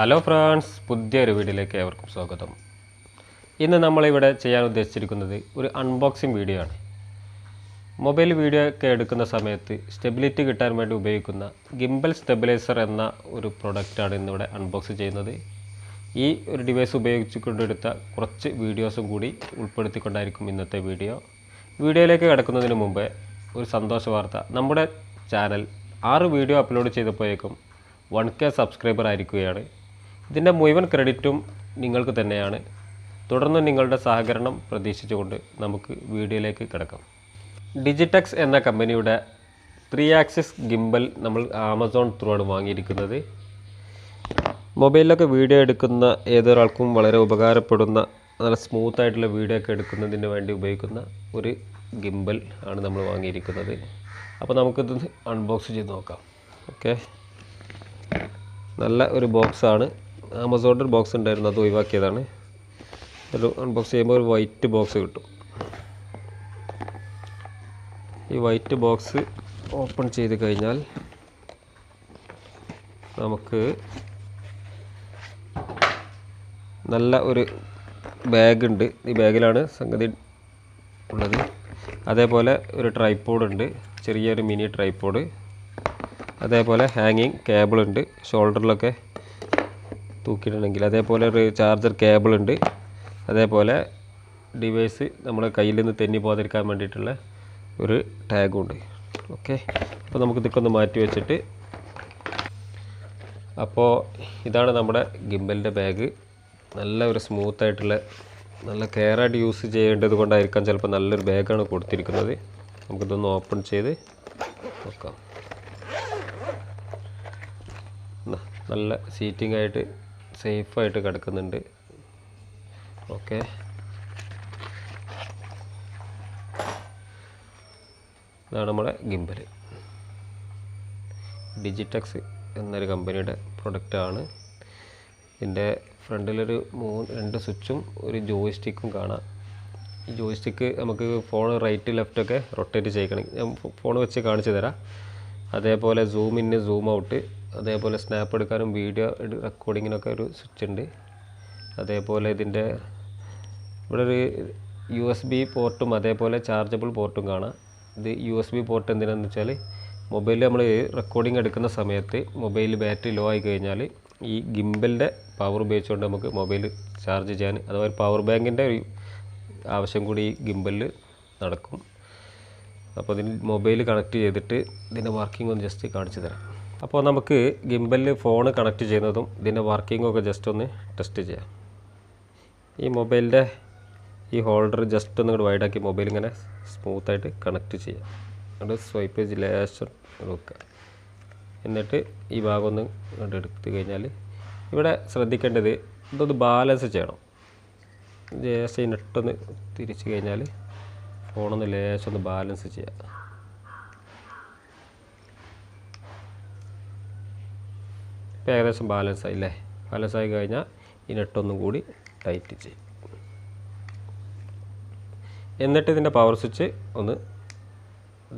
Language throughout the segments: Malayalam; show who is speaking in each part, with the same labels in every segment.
Speaker 1: ഹലോ ഫ്രണ്ട്സ്, പുതിയൊരു വീഡിയോയിലേക്ക് ഏവർക്കും സ്വാഗതം. ഇന്ന് നമ്മളിവിടെ ചെയ്യാൻ ഉദ്ദേശിച്ചിരിക്കുന്നത് ഒരു അൺബോക്സിങ് വീഡിയോ ആണ്. മൊബൈൽ വീഡിയോ ഒക്കെ എടുക്കുന്ന സമയത്ത് സ്റ്റെബിലിറ്റി കിട്ടാൻ വേണ്ടി ഉപയോഗിക്കുന്ന ഗിംബൽ സ്റ്റെബിലൈസർ എന്ന ഒരു പ്രൊഡക്റ്റാണ് ഇന്നിവിടെ അൺബോക്സ് ചെയ്യുന്നത്. ഈ ഒരു ഡിവൈസ് ഉപയോഗിച്ചുകൊണ്ടെടുത്ത കുറച്ച് വീഡിയോസും കൂടി ഉൾപ്പെടുത്തിക്കൊണ്ടായിരിക്കും ഇന്നത്തെ വീഡിയോ. വീഡിയോയിലേക്ക് കിടക്കുന്നതിന് മുമ്പേ ഒരു സന്തോഷ വാർത്ത. നമ്മുടെ ചാനൽ 6 വീഡിയോ അപ്ലോഡ് ചെയ്തപ്പോഴേക്കും 1K സബ്സ്ക്രൈബർ ആയിരിക്കുകയാണ്. ഇതിൻ്റെ മുഴുവൻ ക്രെഡിറ്റും നിങ്ങൾക്ക് തന്നെയാണ്. തുടർന്ന് നിങ്ങളുടെ സഹകരണം പ്രതീക്ഷിച്ചുകൊണ്ട് നമുക്ക് വീഡിയോയിലേക്ക് കിടക്കാം. ഡിജിടെക്സ് എന്ന കമ്പനിയുടെ 3 ആക്സിസ് ഗിംബൽ നമ്മൾ ആമസോൺ ത്രൂ ആണ് വാങ്ങിയിരിക്കുന്നത്. മൊബൈലിലൊക്കെ വീഡിയോ എടുക്കുന്ന ഏതൊരാൾക്കും വളരെ ഉപകാരപ്പെടുന്ന നല്ല സ്മൂത്തായിട്ടുള്ള വീഡിയോ ഒക്കെ എടുക്കുന്നതിന് വേണ്ടി ഉപയോഗിക്കുന്ന ഒരു ഗിംബൽ ആണ് നമ്മൾ വാങ്ങിയിരിക്കുന്നത്. അപ്പോൾ നമുക്കിത് അൺബോക്സ് ചെയ്ത് നോക്കാം. ഓക്കെ, നല്ല ഒരു ബോക്സാണ്. ആമസോണിൻ്റെ ബോക്സ് ഉണ്ടായിരുന്നു, അത് ഒഴിവാക്കിയതാണ്. ഒരു അൺബോക്സ് ചെയ്യുമ്പോൾ ഒരു വൈറ്റ് ബോക്സ് കിട്ടും. ഈ വൈറ്റ് ബോക്സ് ഓപ്പൺ ചെയ്ത് കഴിഞ്ഞാൽ നമുക്ക് നല്ല ഒരു ബാഗ് ഉണ്ട്. ഈ ബാഗിലാണ് സംഗതി ഉള്ളത്. അതേപോലെ ഒരു ട്രൈപോഡ് ഉണ്ട്, ചെറിയൊരു മിനി ട്രൈപോഡ്. അതേപോലെ ഹാങ്ങിങ് കേബിൾ ഉണ്ട്, ഷോൾഡറിലൊക്കെ തൂക്കിയിട്ടുണ്ടെങ്കിൽ. അതേപോലെ ഒരു ചാർജർ കേബിൾ ഉണ്ട്. അതേപോലെ ഡിവൈസ് നമ്മുടെ കയ്യിൽ നിന്ന് തെന്നി പോകാതിരിക്കാൻ വേണ്ടിയിട്ടുള്ള ഒരു ടാഗും ഉണ്ട്. ഓക്കെ, അപ്പോൾ നമുക്ക് ഇതൊക്കെ ഒന്ന് മാറ്റി വെച്ചിട്ട്, അപ്പോൾ ഇതാണ് നമ്മുടെ ഗിംബലിൻ്റെ ബാഗ്. നല്ല ഒരു സ്മൂത്തായിട്ടുള്ള, നല്ല കെയറായിട്ട് യൂസ് ചെയ്യേണ്ടത് കൊണ്ടായിരിക്കാം ചിലപ്പോൾ നല്ലൊരു ബാഗാണ് കൊടുത്തിരിക്കുന്നത്. നമുക്കിതൊന്ന് ഓപ്പൺ ചെയ്ത് നോക്കാം. നല്ല സീറ്റിംഗ് ആയിട്ട് സേഫായിട്ട് കിടക്കുന്നുണ്ട്. ഓക്കെ, ഇതാണ് നമ്മുടെ ഗിംബൽ. ഡിജിടെക്സ് എന്നൊരു കമ്പനിയുടെ പ്രൊഡക്റ്റാണ്. ഇതിൻ്റെ ഫ്രണ്ടിലൊരു 2 സ്വിച്ചും ഒരു ജോയ്സ്റ്റിക്കും കാണാം. ഈ ജോയ്സ്റ്റിക്ക് നമുക്ക് ഫോൺ റൈറ്റ് ലെഫ്റ്റൊക്കെ റൊട്ടേറ്റ് ചെയ്യിക്കണം. ഞാൻ ഫോൺ വെച്ച് കാണിച്ചു തരാം. അതേപോലെ സൂം ഇൻ, സൂം ഔട്ട്, അതേപോലെ സ്നാപ്പ് എടുക്കാനും വീഡിയോ റെക്കോർഡിങ്ങിനൊക്കെ ഒരു സ്വിച്ച് ഉണ്ട്. അതേപോലെ ഇതിൻ്റെ ഇവിടെ ഒരു USB പോർട്ടും അതേപോലെ ചാർജബിൾ പോർട്ടും കാണാം. ഇത് USB പോർട്ട് എന്തിനാണെന്ന് വെച്ചാൽ മൊബൈലിൽ നമ്മൾ റെക്കോർഡിംഗ് എടുക്കുന്ന സമയത്ത് മൊബൈൽ ബാറ്ററി ലോ ആയി കഴിഞ്ഞാൽ ഈ ഗിംബലിൻ്റെ പവർ ഉപയോഗിച്ചുകൊണ്ട് നമുക്ക് മൊബൈൽ ചാർജ് ചെയ്യാൻ, അഥവാ ഒരു പവർ ബാങ്കിൻ്റെ ഒരു ആവശ്യം കൂടി ഈ ഗിംബലിൽ നടക്കും. അപ്പോൾ ഇതിന് മൊബൈൽ കണക്ട് ചെയ്തിട്ട് ഇതിൻ്റെ വർക്കിംഗ് ഒന്ന് ജസ്റ്റ് കാണിച്ചു തരാം. അപ്പോൾ നമുക്ക് ഗിംബലിൽ ഫോൺ കണക്ട് ചെയ്യുന്നതും ഇതിൻ്റെ വർക്കിങ്ങൊക്കെ ജസ്റ്റ് ഒന്ന് ടെസ്റ്റ് ചെയ്യാം. ഈ മൊബൈലിൻ്റെ ഈ ഹോൾഡർ ജസ്റ്റ് ഒന്ന് ഇങ്ങോട്ട് വൈഡാക്കി മൊബൈൽ ഇങ്ങനെ സ്മൂത്തായിട്ട് കണക്ട് ചെയ്യാം. എന്നിട്ട് സ്വൈപ്പ് ചെയ്ത് ലേശം നോക്കുക. എന്നിട്ട് ഈ ഭാഗം ഒന്ന് ഇങ്ങോട്ട് എടുത്തു കഴിഞ്ഞാൽ ഇവിടെ ശ്രദ്ധിക്കേണ്ടത് ഇതൊന്ന് ബാലൻസ് ചെയ്യണം. ജസ്റ്റ് ഈ നെട്ടൊന്ന് തിരിച്ചു കഴിഞ്ഞാൽ ഫോണൊന്ന് ലേശം ഒന്ന് ബാലൻസ് ചെയ്യാം. ഇപ്പോൾ ഏകദേശം ബാലൻസ് ആയില്ലേ? ബാലൻസ് ആയി കഴിഞ്ഞാൽ ഈ നെട്ടൊന്നും കൂടി ടൈറ്റ് ചെയ്യും. എന്നിട്ട് ഇതിൻ്റെ പവർ സ്വിച്ച് ഒന്ന്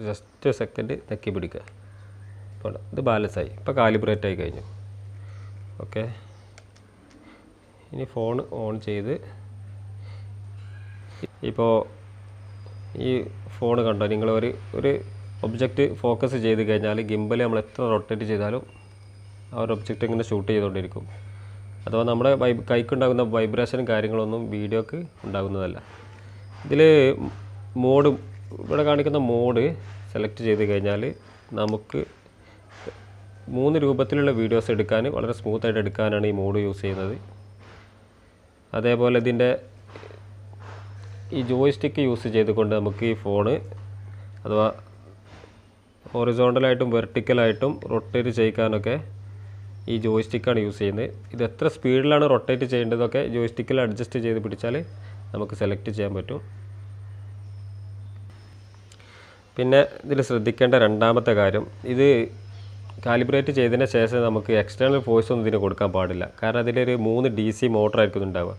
Speaker 1: ജസ്റ്റ് സെക്കൻഡ് നെക്കി പിടിക്കുക. ഇപ്പോൾ ഇത് ബാലൻസായി, ഇപ്പോൾ കാലിബ്രേറ്റ് ആയി കഴിഞ്ഞു. ഓക്കെ, ഇനി ഫോൺ ഓൺ ചെയ്ത്, ഇപ്പോൾ ഈ ഫോൺ കണ്ടോ നിങ്ങൾ, ഒരു ഒബ്ജക്റ്റ് ഫോക്കസ് ചെയ്ത് കഴിഞ്ഞാൽ ഗിംബൽ നമ്മൾ എത്ര റൊട്ടേറ്റ് ചെയ്താലും ആ ഒരു ഒബ്ജക്റ്റ് ഇങ്ങനെ ഷൂട്ട് ചെയ്തുകൊണ്ടിരിക്കും. അഥവാ നമ്മുടെ കൈക്കുണ്ടാകുന്ന വൈബ്രേഷനും കാര്യങ്ങളൊന്നും വീഡിയോക്ക് ഉണ്ടാകുന്നതല്ല. ഇതിൽ മോഡ്, ഇവിടെ കാണിക്കുന്ന മോഡ് സെലക്ട് ചെയ്ത് കഴിഞ്ഞാൽ നമുക്ക് 3 രൂപത്തിലുള്ള വീഡിയോസ് എടുക്കാൻ, വളരെ സ്മൂത്തായിട്ട് എടുക്കാനാണ് ഈ മോഡ് യൂസ് ചെയ്യുന്നത്. അതേപോലെ ഇതിൻ്റെ ഈ ജോയ്സ്റ്റിക്ക് യൂസ് ചെയ്തുകൊണ്ട് നമുക്ക് ഈ ഫോണ് അഥവാ ഹൊറിസോണ്ടലായിട്ടും വെർട്ടിക്കലായിട്ടും റൊട്ടേറ്റ് ചെയ്യിക്കാനൊക്കെ ഈ ജോയ്സ്റ്റിക്കാണ് യൂസ് ചെയ്യുന്നത്. ഇത് എത്ര സ്പീഡിലാണ് റൊട്ടേറ്റ് ചെയ്യേണ്ടതൊക്കെ ജോയ്സ്റ്റിക്കിൽ അഡ്ജസ്റ്റ് ചെയ്ത് പിടിച്ചാൽ നമുക്ക് സെലക്ട് ചെയ്യാൻ പറ്റും. പിന്നെ ഇതിൽ ശ്രദ്ധിക്കേണ്ട രണ്ടാമത്തെ കാര്യം, ഇത് കാലിബ്രേറ്റ് ചെയ്തതിന് ശേഷം നമുക്ക് എക്സ്റ്റേണൽ ഫോഴ്സ് ഒന്നും ഇതിന് കൊടുക്കാൻ പാടില്ല. കാരണം അതിലൊരു 3 DC മോട്ടറായിരിക്കും ഉണ്ടാവുക.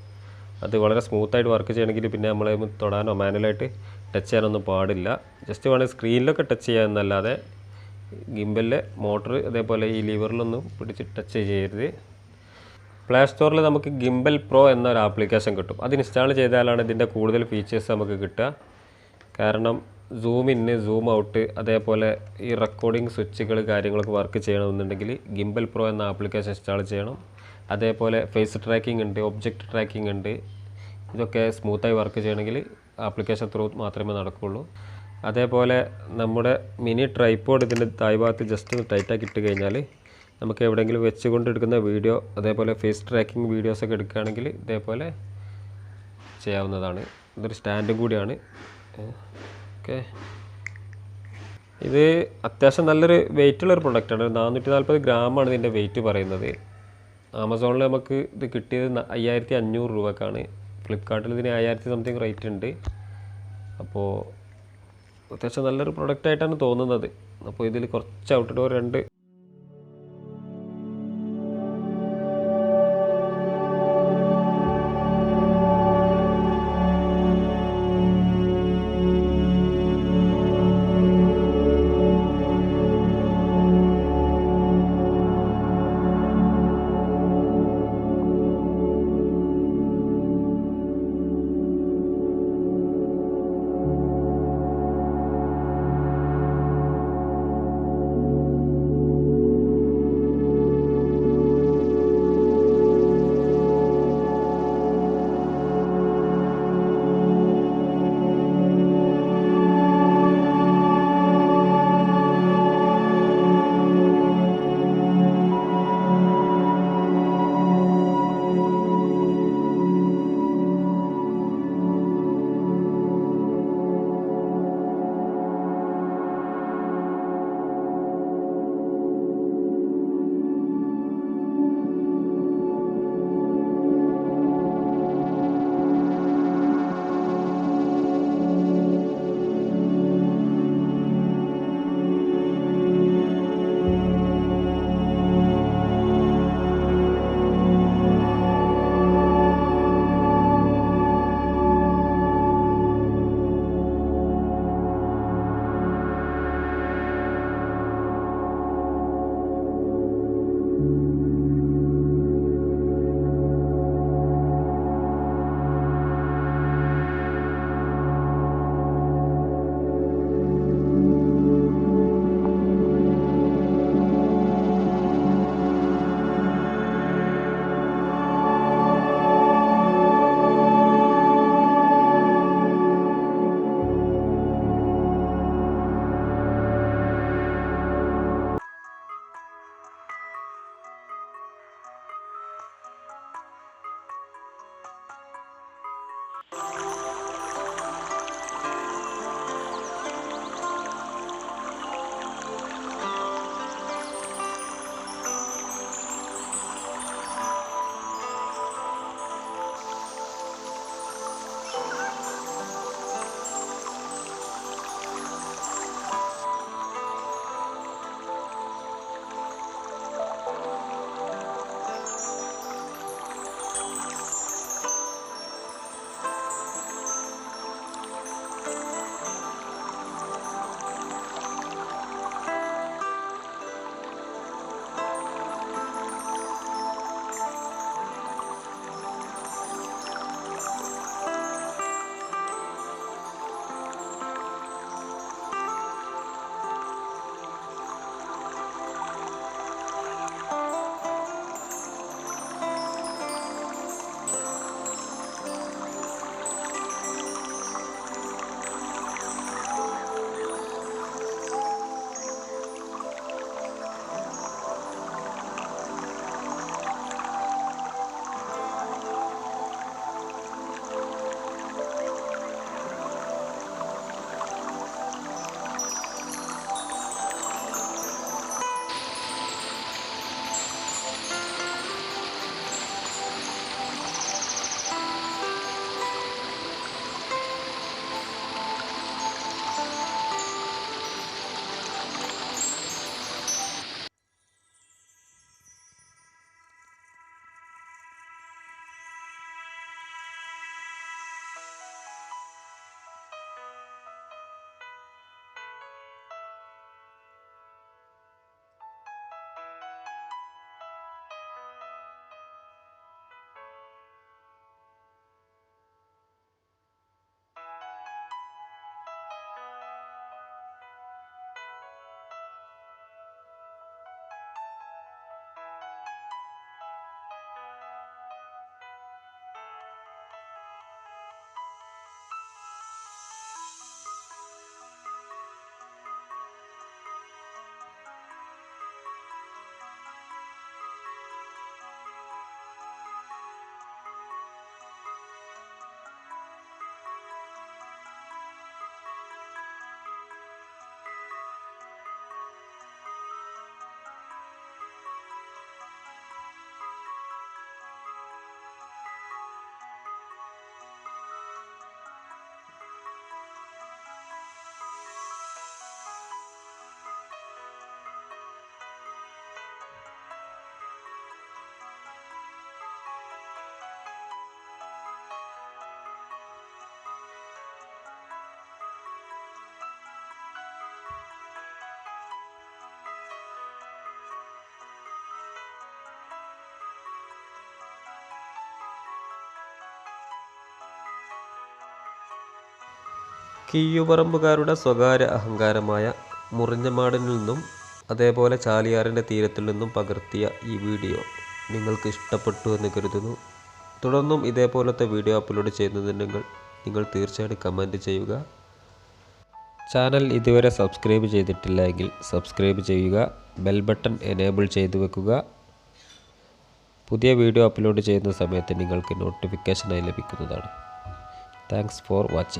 Speaker 1: അത് വളരെ സ്മൂത്തായിട്ട് വർക്ക് ചെയ്യണമെങ്കിൽ പിന്നെ നമ്മളെ തൊടാനോ മാനുവലായിട്ട് ടച്ച് ചെയ്യാനൊന്നും പാടില്ല. ജസ്റ്റ് വേണമെങ്കിൽ സ്ക്രീനിലൊക്കെ ടച്ച് ചെയ്യാമെന്നല്ലാതെ ഗിംബലിലെ മോട്ടർ അതേപോലെ ഈ ലിവറിലൊന്നും പിടിച്ച് ടച്ച് ചെയ്യരുത്. പ്ലേ സ്റ്റോറിൽ നമുക്ക് ഗിംബൽ പ്രോ എന്നൊരു ആപ്ലിക്കേഷൻ കിട്ടും. അത് ഇൻസ്റ്റാൾ ചെയ്താലാണ് ഇതിൻ്റെ കൂടുതൽ ഫീച്ചേഴ്സ് നമുക്ക് കിട്ടുക. കാരണം സൂം ഇന്ന്, സൂം ഔട്ട്, അതേപോലെ ഈ റെക്കോർഡിംഗ് സ്വിച്ചുകൾ കാര്യങ്ങളൊക്കെ വർക്ക് ചെയ്യണമെന്നുണ്ടെങ്കിൽ ഗിംബൽ പ്രോ എന്ന ആപ്ലിക്കേഷൻ ഇൻസ്റ്റാൾ ചെയ്യണം. അതേപോലെ ഫേസ് ട്രാക്കിംഗ് ഉണ്ട്, ഒബ്ജക്റ്റ് ട്രാക്കിംഗ് ഉണ്ട്. ഇതൊക്കെ സ്മൂത്തായി വർക്ക് ചെയ്യണമെങ്കിൽ ആപ്ലിക്കേഷൻ ത്രൂ മാത്രമേ നടക്കുകയുള്ളൂ. അതേപോലെ നമ്മുടെ മിനി ട്രൈപോഡ് ഇതിൻ്റെ താഴ്ഭാഗത്ത് ജസ്റ്റ് ഒന്ന് ടൈറ്റാക്കി ഇട്ട് കഴിഞ്ഞാൽ നമുക്ക് എവിടെയെങ്കിലും വെച്ചുകൊണ്ട് എടുക്കുന്ന വീഡിയോ, അതേപോലെ ഫേസ് ട്രാക്കിംഗ് വീഡിയോസൊക്കെ എടുക്കുകയാണെങ്കിൽ ഇതേപോലെ ചെയ്യാവുന്നതാണ്. ഇതൊരു സ്റ്റാൻഡും കൂടിയാണ്. ഓക്കെ, ഇത് അത്യാവശ്യം നല്ലൊരു വെയിറ്റുള്ളൊരു പ്രൊഡക്റ്റാണ്. 440 ഗ്രാമാണ് ഇതിൻ്റെ വെയിറ്റ് പറയുന്നത്. ആമസോണിൽ നമുക്ക് ഇത് കിട്ടിയത് 5500 രൂപക്കാണ്. ഫ്ലിപ്കാർട്ടിൽ ഇതിന് 1000 സംതിങ് റേറ്റ് ഉണ്ട്. അപ്പോൾ അത്യാവശ്യം നല്ലൊരു പ്രൊഡക്റ്റായിട്ടാണ് തോന്നുന്നത്. അപ്പോൾ ഇതിൽ കുറച്ച് ഔട്ട്ഡോർ 2 കിയ്യുപറമ്പുകാരുടെ സ്വകാര്യ അഹങ്കാരമായ മുറിഞ്ഞമാടിൽ നിന്നും അതേപോലെ ചാലിയാറിൻ്റെ തീരത്തിൽ നിന്നും പകർത്തിയ ഈ വീഡിയോ നിങ്ങൾക്ക് ഇഷ്ടപ്പെട്ടു എന്ന് കരുതുന്നു. തുടർന്നും ഇതേപോലത്തെ വീഡിയോ അപ്ലോഡ് ചെയ്യുന്നതിനെങ്കിൽ നിങ്ങൾ തീർച്ചയായിട്ടും കമൻറ്റ് ചെയ്യുക. ചാനൽ ഇതുവരെ സബ്സ്ക്രൈബ് ചെയ്തിട്ടില്ല എങ്കിൽ സബ്സ്ക്രൈബ് ചെയ്യുക. ബെൽ ബട്ടൺ എനേബിൾ ചെയ്തു വെക്കുക. പുതിയ വീഡിയോ അപ്ലോഡ് ചെയ്യുന്ന സമയത്ത് നിങ്ങൾക്ക് നോട്ടിഫിക്കേഷനായി ലഭിക്കുന്നതാണ്. Thanks for watching.